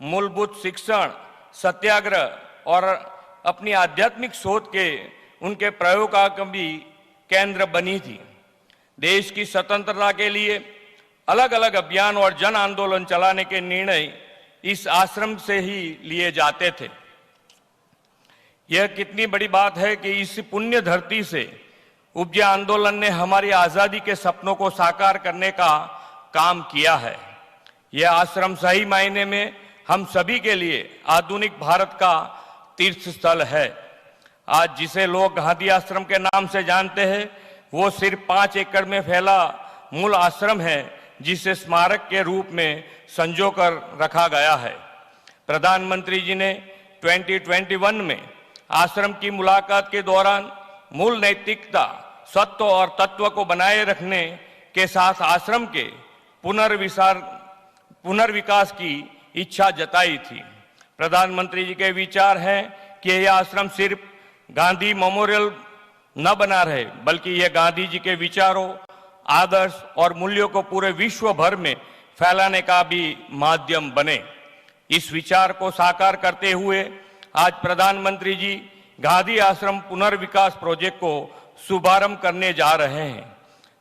मूलभूत शिक्षण, सत्याग्रह और अपनी आध्यात्मिक सोच के उनके प्रयोग का भी केंद्र बनी थी। देश की स्वतंत्रता के लिए अलग अलग अभियान और जन आंदोलन चलाने के निर्णय इस आश्रम से ही लिए जाते थे। यह कितनी बड़ी बात है कि इस पुण्य धरती से उपजे आंदोलन ने हमारी आजादी के सपनों को साकार करने का काम किया है। यह आश्रम सही मायने में हम सभी के लिए आधुनिक भारत का तीर्थ स्थल है। आज जिसे लोग गांधी आश्रम के नाम से जानते हैं, वो सिर्फ 5 एकड़ में फैला मूल आश्रम है, जिसे स्मारक के रूप में संजोकर रखा गया है। प्रधानमंत्री जी ने 2021 में आश्रम की मुलाकात के दौरान मूल नैतिकता, सत्व और तत्व को बनाए रखने के साथ आश्रम के पुनर्विकास की इच्छा जताई थी। प्रधानमंत्री जी के विचार हैं कि यह आश्रम सिर्फ गांधी मेमोरियल न बना रहे, बल्कि यह गांधी जी के विचारों, आदर्श और मूल्यों को पूरे विश्व भर में फैलाने का भी माध्यम बने। इस विचार को साकार करते हुए आज प्रधानमंत्री जी गांधी आश्रम पुनर्विकास प्रोजेक्ट को शुभारंभ करने जा रहे हैं।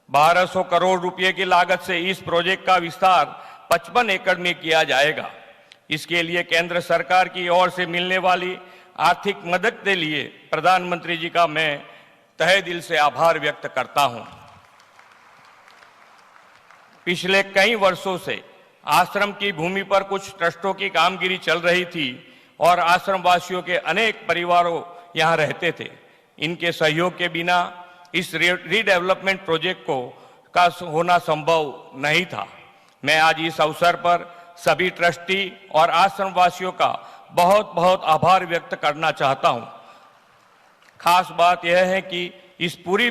1200 करोड़ रुपए की लागत से इस प्रोजेक्ट का विस्तार 55 एकड़ में किया जाएगा। इसके लिए केंद्र सरकार की ओर से मिलने वाली आर्थिक मदद के लिए प्रधानमंत्री जी का मैं तहे दिल से आभार व्यक्त करता हूं। पिछले कई वर्षों से आश्रम की भूमि पर कुछ ट्रस्टों की कामगिरी चल रही थी और आश्रम वासियों के अनेक परिवारों यहां रहते थे। इनके सहयोग के बिना इस रीडेवलपमेंट प्रोजेक्ट का होना संभव नहीं था। मैं आज इस अवसर पर सभी ट्रस्टी और आश्रम वासियों का बहुत बहुत आभार व्यक्त करना चाहता हूं। खास बात यह है कि इस पूरी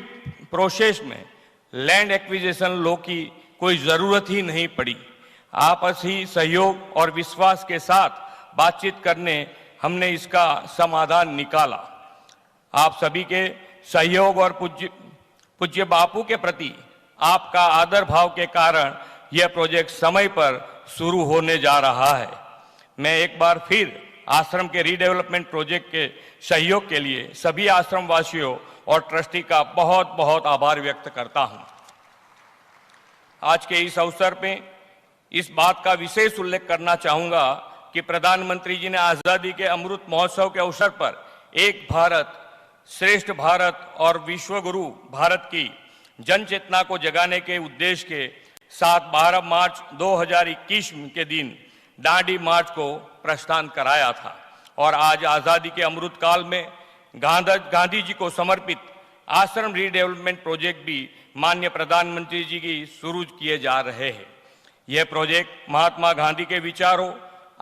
प्रोसेस में लैंड एक्विजिशन लॉ की कोई जरूरत ही नहीं पड़ी। आपसी सहयोग और विश्वास के साथ बातचीत करने हमने इसका समाधान निकाला। आप सभी के सहयोग और पूज्य बापू के प्रति आपका आदर भाव के कारण यह प्रोजेक्ट समय पर शुरू होने जा रहा है। मैं एक बार फिर आश्रम के रीडेवलपमेंट प्रोजेक्ट के सहयोग के लिए सभी आश्रम वासियों और ट्रस्टी का बहुत बहुत आभार व्यक्त करता हूं। आज के इस अवसर पे इस बात का विशेष उल्लेख करना चाहूंगा कि प्रधानमंत्री जी ने आजादी के अमृत महोत्सव के अवसर पर एक भारत श्रेष्ठ भारत और विश्वगुरु भारत की जन चेतना को जगाने के उद्देश्य के साथ 12 मार्च 2021 के दिन दांडी मार्च को प्रस्थान कराया था और आज आजादी के अमृत काल में गांधी जी को समर्पित आश्रम रीडेवलपमेंट प्रोजेक्ट भी माननीय प्रधानमंत्री जी की शुरू किए जा रहे हैं। यह प्रोजेक्ट महात्मा गांधी के विचारों,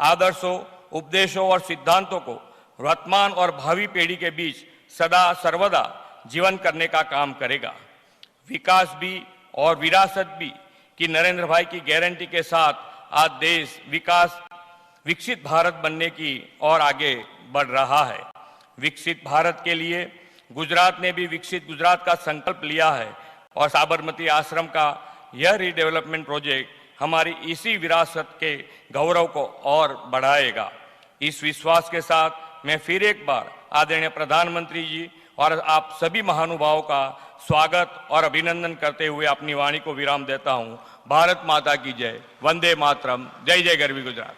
आदर्शों, उपदेशों और सिद्धांतों को वर्तमान और भावी पीढ़ी के बीच सदा सर्वदा जीवन करने का काम करेगा। विकास भी और विरासत भी कि नरेंद्र भाई की गारंटी के साथ आज देश विकसित भारत बनने की ओर आगे बढ़ रहा है। विकसित भारत के लिए गुजरात ने भी विकसित गुजरात का संकल्प लिया है और साबरमती आश्रम का यह रीडेवलपमेंट प्रोजेक्ट हमारी इसी विरासत के गौरव को और बढ़ाएगा। इस विश्वास के साथ मैं फिर एक बार आदरणीय प्रधानमंत्री जी और आप सभी महानुभावों का स्वागत और अभिनंदन करते हुए अपनी वाणी को विराम देता हूं। भारत माता की जय। वंदे मातरम। जय जय गरवी गुजरात।